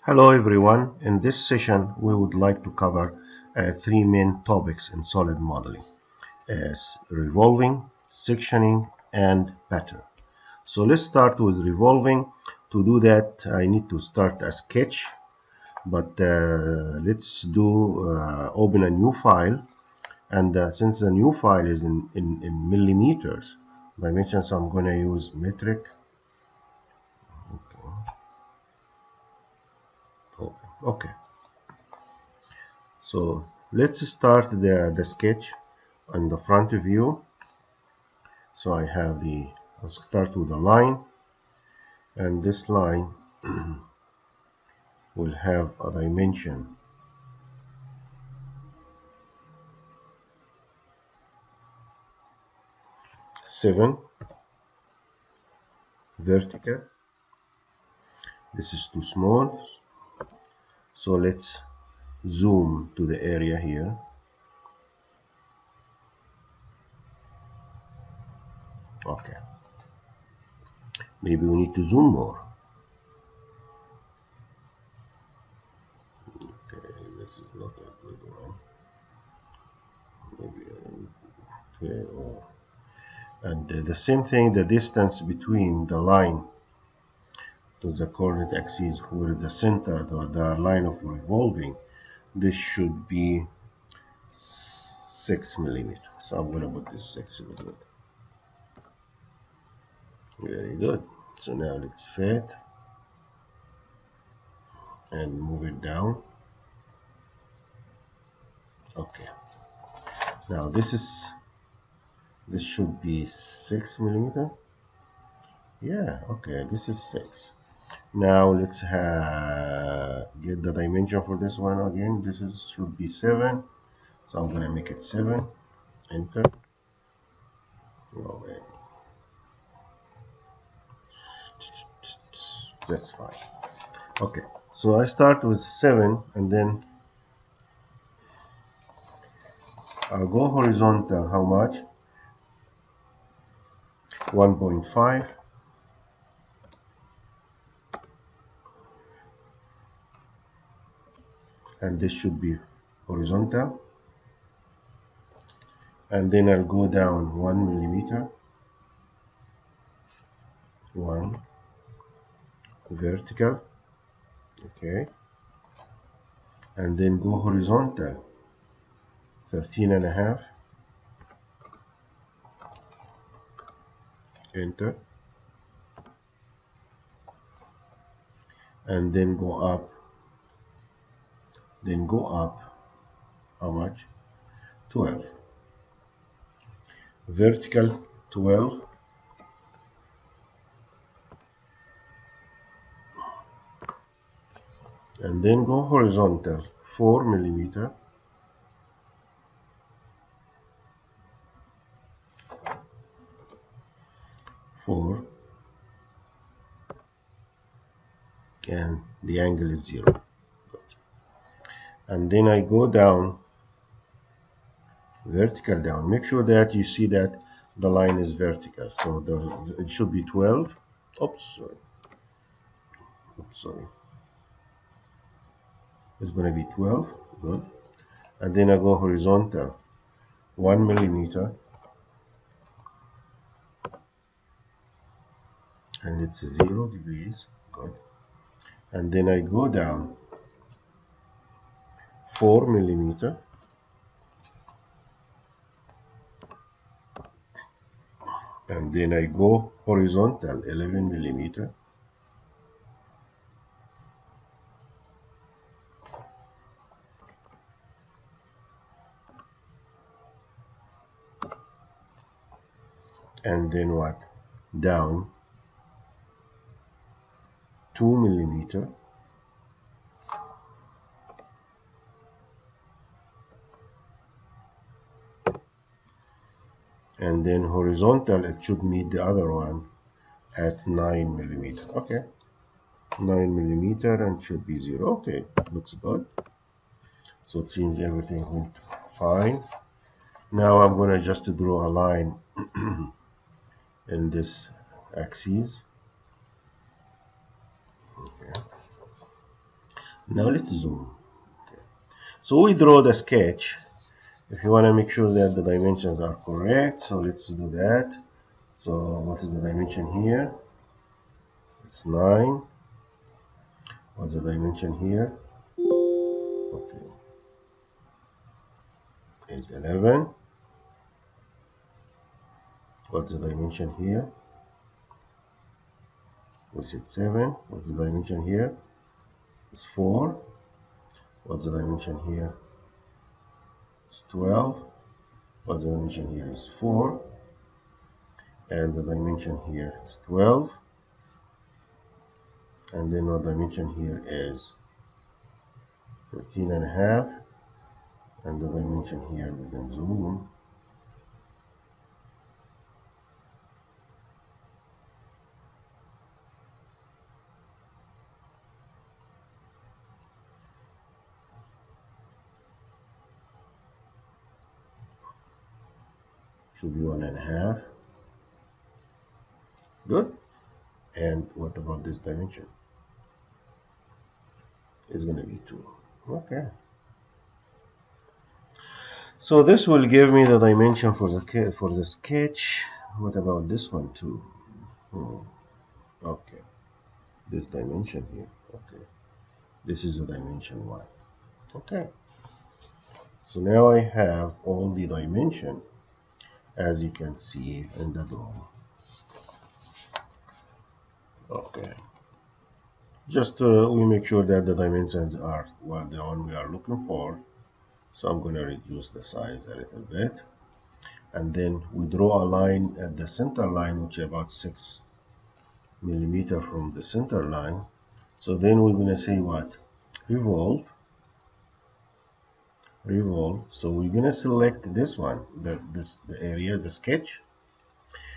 Hello everyone, in this session we would like to cover three main topics in solid modeling as revolving, sectioning and pattern. So let's start with revolving. To do that I need to start a sketch, but let's open a new file, and since the new file is in millimeters dimensions, I'm going to use metric. Okay. So let's start the sketch on the front view. So I'll start with a line, and this line will have a dimension 7 vertical. This is too small, so let's zoom to the area here. Okay, maybe we need to zoom more. Okay, this is not a good one. Maybe okay, and the same thing, the distance between the line to the coordinate axis where the center, the line of revolving, this should be 6 millimeters. So I'm going to put this 6 millimeters. Very good. So now let's fit and move it down. Okay. Now this should be 6 millimeters. Yeah. Okay. This is 6. Now let's get the dimension for this one again. Should be 7. So I'm going to make it 7. Enter. Oh, that's fine. Okay, so I start with 7, and then I'll go horizontal. How much? 1.5. And this should be horizontal. And then I'll go down 1 millimeter. 1 vertical. Okay. And then go horizontal 13.5. Enter. And then go up. How much? 12. Vertical 12. And then go horizontal 4 millimeter. And the angle is 0. Good. And then I go down, vertical down. Make sure that you see that the line is vertical. So it should be 12. Oops, sorry. It's going to be 12. Good. And then I go horizontal 1 millimeter. And it's 0 degrees. Good. And then I go down 4 millimeter. And then I go horizontal 11 millimeter. And then what? Down 2 millimeter. And then horizontal, it should meet the other one at 9 millimeter. Okay, 9 millimeter, and should be 0. Okay, looks good. So it seems everything went fine. Now I'm going to just draw a line in this axis. Okay. Now let's zoom. Okay. So we draw the sketch. If you want to make sure that the dimensions are correct, so let's do that. So what is the dimension here? It's 9. What's the dimension here? Okay, is 11. What's the dimension here? We said 7. What's the dimension here? It's 4. What's the dimension here? It's 12. What's the dimension here? Is 4. And the dimension here is 12. And then what dimension here is 13 and a half. And the dimension here, we can zoom. Should be 1.5. Good. And what about this dimension? It's going to be 2. Okay. So this will give me the dimension for the sketch. What about this one too? Okay. This dimension here. Okay. This is the dimension 1. Okay. So now I have all the dimension, as you can see in the drawing. Okay. Just we make sure that the dimensions are the one we are looking for. So I'm going to reduce the size a little bit. And then we draw a line at the center line, which is about 6 millimeter from the center line. So then we're going to say what? Revolve. So we're going to select this one, the area, the sketch.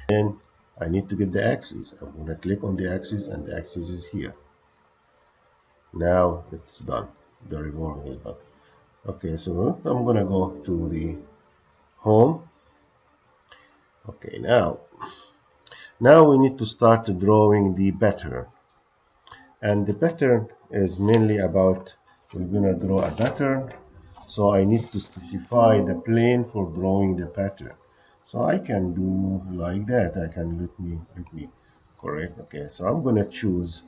Then I need to get the axis. I'm going to click on the axis, and the axis is here. Now it's done. The revolving is done. Okay, so I'm going to go to the home. Okay, now we need to start drawing the pattern. And the pattern is mainly about, we're going to draw a pattern. So I need to specify the plane for drawing the pattern. So I can do like that. I can let me correct. Okay, so I'm going to choose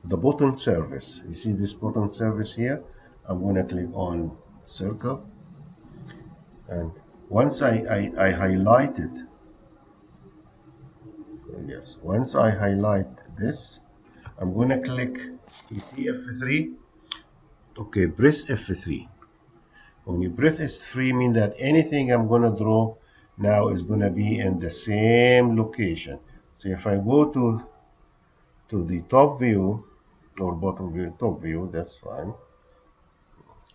the button surface. You see this button surface here? I'm going to click on circle. And once I highlight it, yes, once I highlight this, I'm going to click, you see F3? Okay, press F3. When you press F3, mean that anything I'm going to draw now is going to be in the same location. So if I go to the top view or bottom view, top view, that's fine.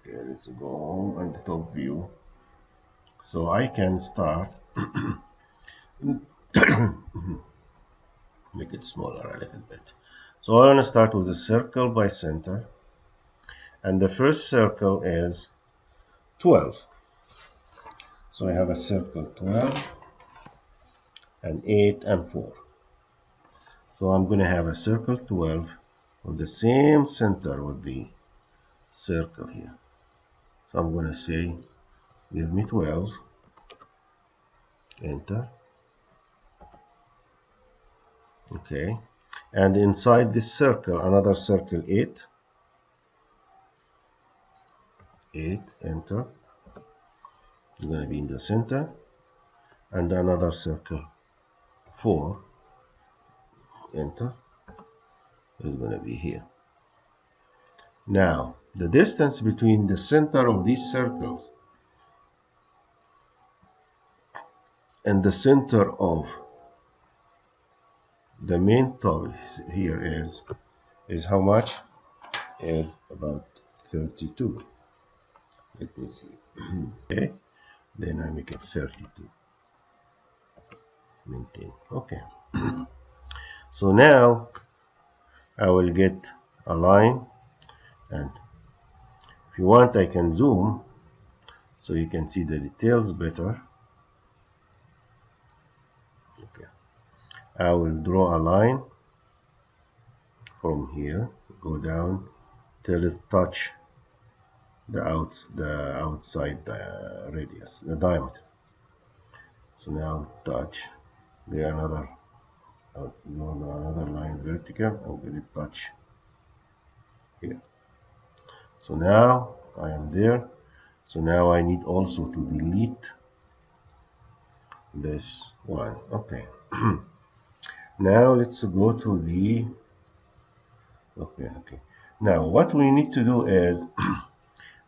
Okay, let's go on the top view. So I can start make it smaller a little bit. So I want to start with a circle by center, and the first circle is 12. So I have a circle 12 and 8 and 4. So I'm going to have a circle 12 on the same center with the circle here. So I'm going to say, give me 12, enter. Okay, and inside this circle, another circle 8, enter. It's going to be in the center, and another circle 4, enter. It's going to be here. Now the distance between the center of these circles and the center of the main top here is how much? Is about 32. Let me see. Okay, then I make it 32. Maintain. Okay. So now I will get a line, and if you want I can zoom so you can see the details better. Okay, I will draw a line from here, go down till it touch the outside radius, the diameter. So now touch there, another another line vertical, and will it touch here. So now I am there. So now I need also to delete this one. Okay. Now let's go to the okay. Now what we need to do is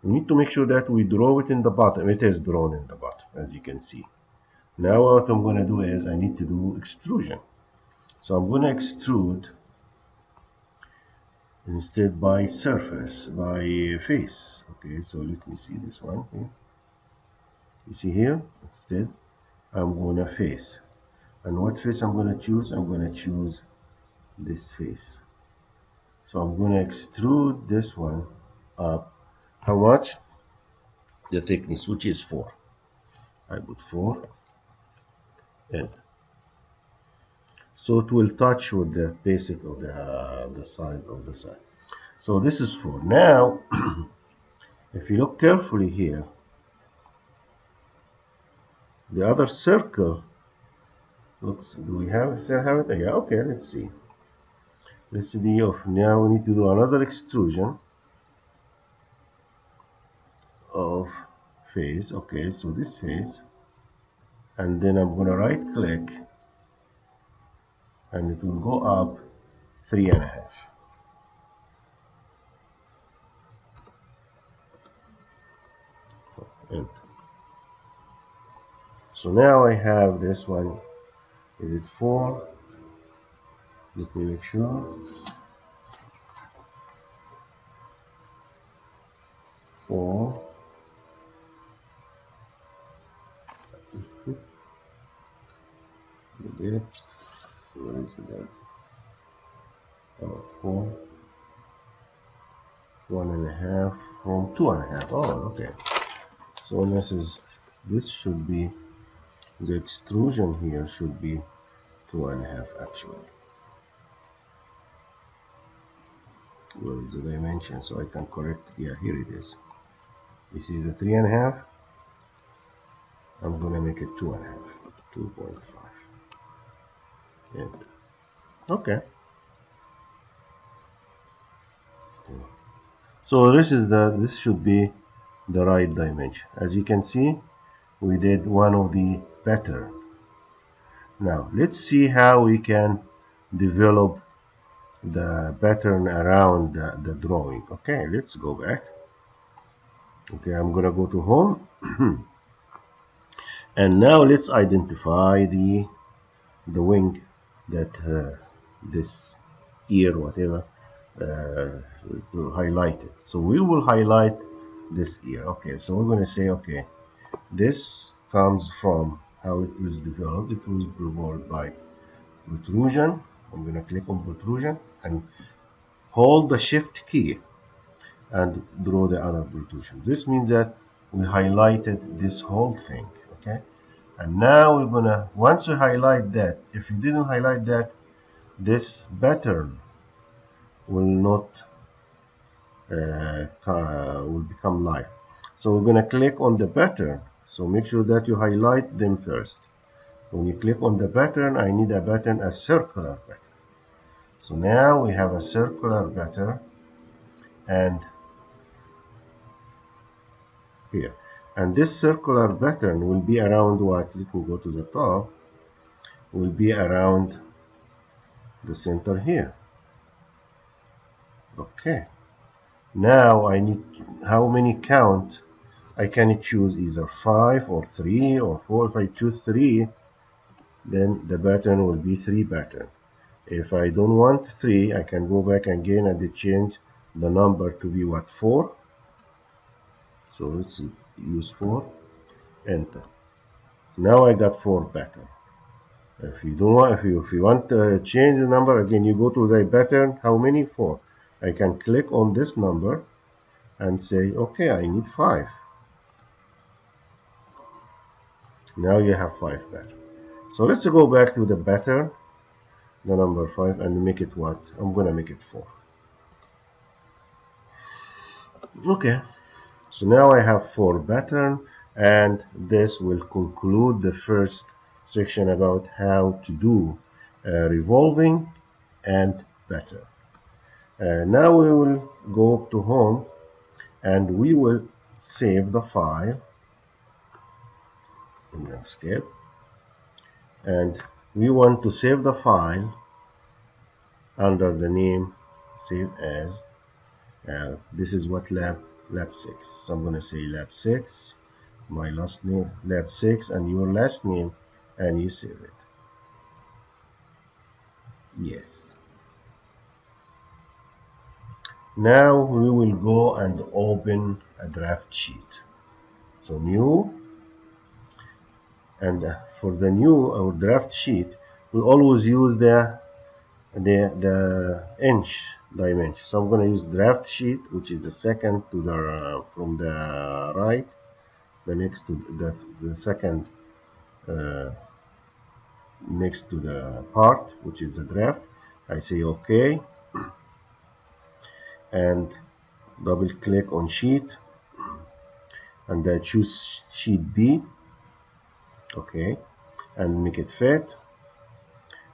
we need to make sure that we draw it in the bottom. It is drawn in the bottom, as you can see. Now what I'm going to do is I need to do extrusion. So I'm going to extrude instead by surface, by face. Okay, so let me see this one here. You see here, instead I'm going to face. And what face I'm going to choose? I'm going to choose this face. So I'm going to extrude this one up. How much? The thickness, which is 4. I put 4 and so it will touch with the basic of the side of the side. So this is 4. Now if you look carefully here, the other circle looks, do we still have it? Yeah, okay, let's see. Let's see the off. Now we need to do another extrusion of face. Okay, so this face, and then I'm going to right click and it will go up 3.5. Enter. So now I have this one. Is it 4? Let me make sure. 4. The depth, where is the depth? Oh, 4. 1.5 from 2.5. Oh, okay. So this should be, the extrusion here should be 2.5 actually. Where is the dimension? So I can correct it. Yeah, here it is. This is the 3.5. I'm gonna make it 2.5. 2.5. And okay. So this should be the right dimension. As you can see, we did one of the pattern. Now let's see how we can develop the pattern around the drawing. Okay, let's go back. Okay, I'm gonna go to home and now let's identify the wing that this ear, whatever, to highlight it. So we will highlight this ear. Okay, so we're going to say, okay, this comes from how it was developed. It was developed by protrusion. I'm going to click on protrusion and hold the shift key and draw the other protrusion. This means that we highlighted this whole thing. Okay, and now we're gonna, once you highlight that, if you didn't highlight that, this pattern will not will become live. So we're gonna click on the pattern. So make sure that you highlight them first. When you click on the pattern, I need a pattern, a circular pattern. So now we have a circular pattern, and here, and this circular pattern will be around what? Let me go to the top. Will be around the center here. Okay, now I need, how many count? I can choose either 5 or 3 or 4. If I choose 3, then the pattern will be 3 pattern. If I don't want 3, I can go back again and change the number to be what? 4. So let's use 4. Enter. Now I got 4 pattern. If you don't want, if you want to change the number again, you go to the pattern. How many? 4. I can click on this number and say, okay, I need 5. Now you have 5 pattern. So let's go back to the pattern, the number 5, and make it what? I'm gonna make it 4. Okay, so now I have 4 pattern, and this will conclude the first section about how to do revolving and pattern. Now we will go to home and we will save the file. I'm going to escape, and we want to save the file under the name save as. This is what lab 6. So I'm going to say lab 6, my last name lab 6, and your last name, and you save it. Yes. Now we will go and open a draft sheet. So new, and for the new our draft sheet, we always use the inch dimension. So I'm going to use draft sheet, which is the second to the from the right, the next to that's the second next to the part, which is the draft. I say OK, and double click on sheet, and I choose sheet B. OK, and make it fit.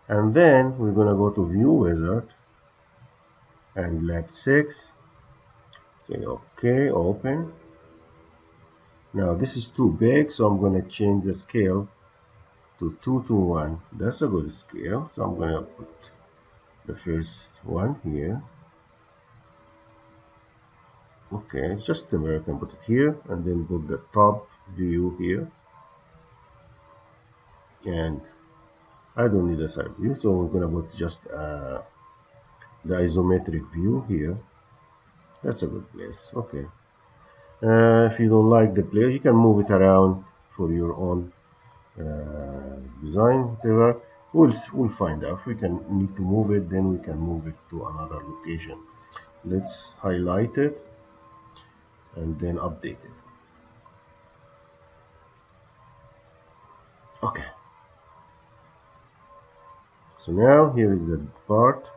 And then we're going to go to view wizard and lab 6, say OK, open. Now this is too big, so I'm going to change the scale to 2 to 1. That's a good scale, so I'm going to put the first one here. Okay, just a minute, I can put it here, and then put the top view here. And I don't need a side view, so we're going to put just the isometric view here. That's a good place. Okay. If you don't like the place, you can move it around for your own design, whatever. We'll find out. If we can need to move it, then we can move it to another location. Let's highlight it and then update it. Okay. So now here is the part,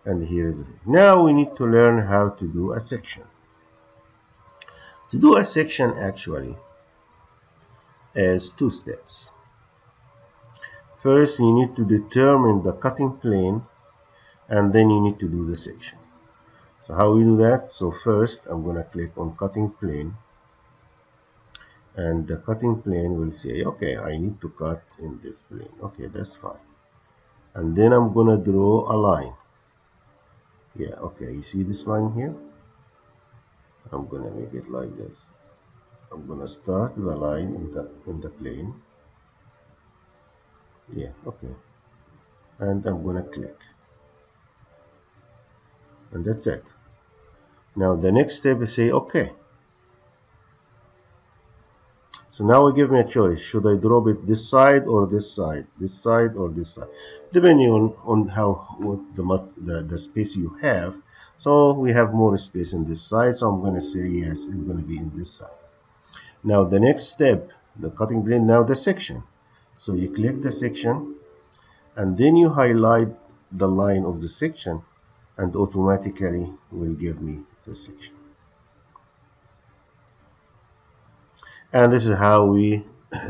and here is it. Now we need to learn how to do a section. To do a section actually is 2 steps. First, you need to determine the cutting plane, and then you need to do the section. So how we do that? So first, I'm going to click on cutting plane, and the cutting plane will say, okay, I need to cut in this plane. Okay, that's fine. And then I'm going to draw a line. Yeah, okay, you see this line here? I'm going to make it like this. I'm going to start the line in the plane. Yeah, okay. And I'm going to click. And that's it. Now the next step is say, okay. So now it gives me a choice. Should I drop it this side or this side? This side or this side? Depending on what the space you have. So we have more space in this side. So I'm going to say yes, it's going to be in this side. Now the next step, the cutting plane, now the section. So you click the section, and then you highlight the line of the section, and automatically will give me the section. And this is how we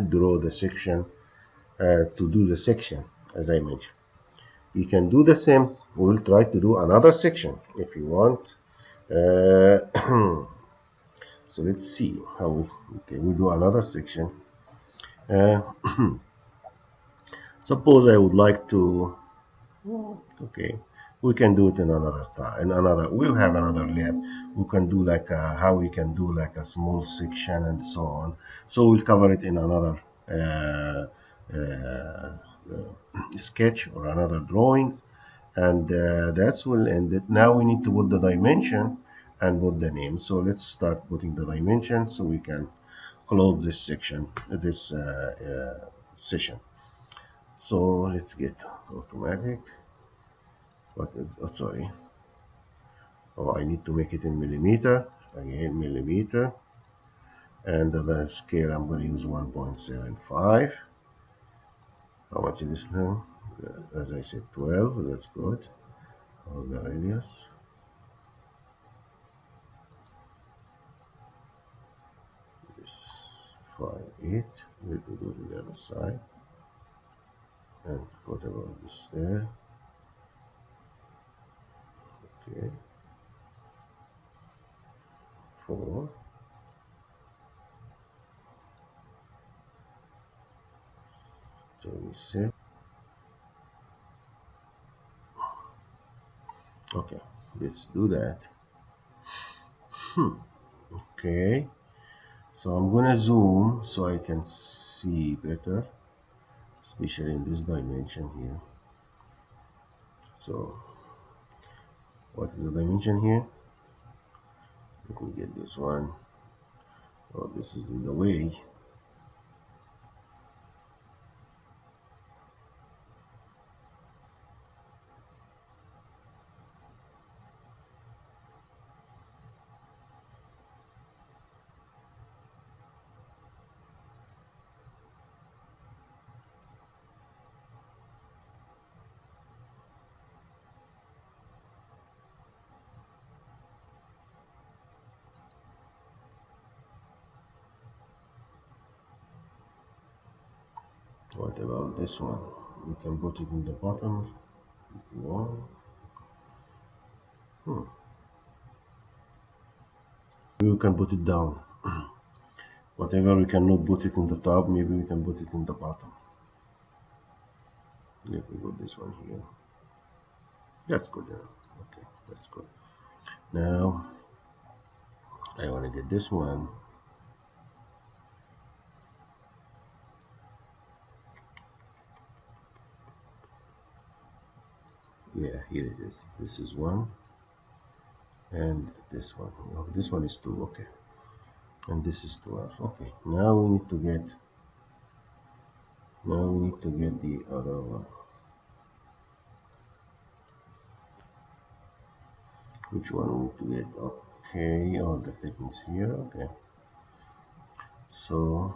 draw the section to do the section, as I mentioned. You can do the same. We'll try to do another section if you want. So let's see how we do another section. Suppose I would like to, okay, we can do it in another time. We'll have another lab. We can do like how we can do like a small section and so on. So we'll cover it in another sketch or another drawing, and that's will end it. Now we need to put the dimension and put the name. So let's start putting the dimension so we can close this section, this session. So let's get automatic. What is, oh sorry, oh I need to make it in millimeter, again millimeter, and the scale I'm going to use 1.75. how much is this now? As I said, 12. That's good. All the radius, modify it. We'll go to the other side. And what about this there? Okay, 4. So we set. Okay, let's do that. Okay, so I'm gonna zoom so I can see better, especially in this dimension here. So what is the dimension here? Let me get this one. Oh, this is in the way. What about this one? We can put it in the bottom if you want. We can put it down. Whatever we cannot put it in the top, maybe we can put it in the bottom. Let me put this one here. That's good enough. Okay, that's good. Now I want to get this one. Yeah, here it is. This is 1, and this one. Oh, this one is 2. Okay, and this is 12. Okay, now we need to get. Now we need to get the other one. Which one we need to get? Okay, all the thickness here. Okay, so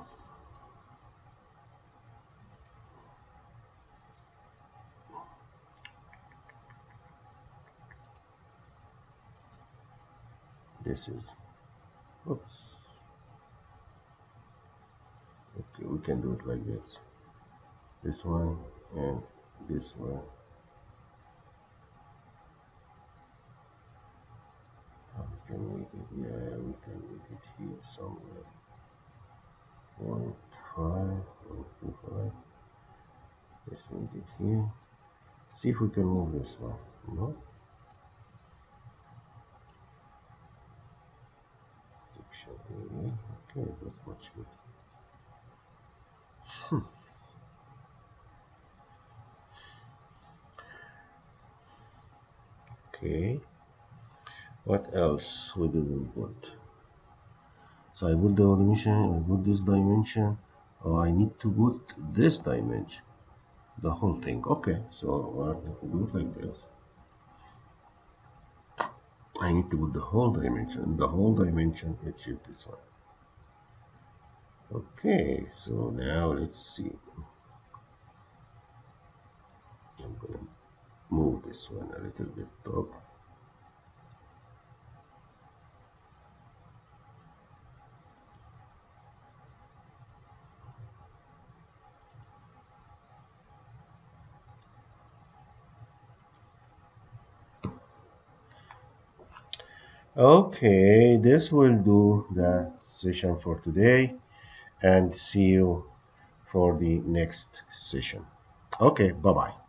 this is. Oops. Okay, we can do it like this. This one and this one. We can make it. Yeah, we can make it here somewhere. 1, 5, 1, 2, 5. Let's make it here. See if we can move this one. No. Section A. Okay, that's much better. Okay. What else we didn't put? So I put the dimension. I put this dimension. Oh, I need to put this dimension. The whole thing. Okay. So let me do it like this. I need to put the whole dimension. The whole dimension, which is this one. Okay, so now let's see. I'm gonna move this one a little bit up. Okay, this will do the session for today, and see you for the next session. Okay, bye-bye.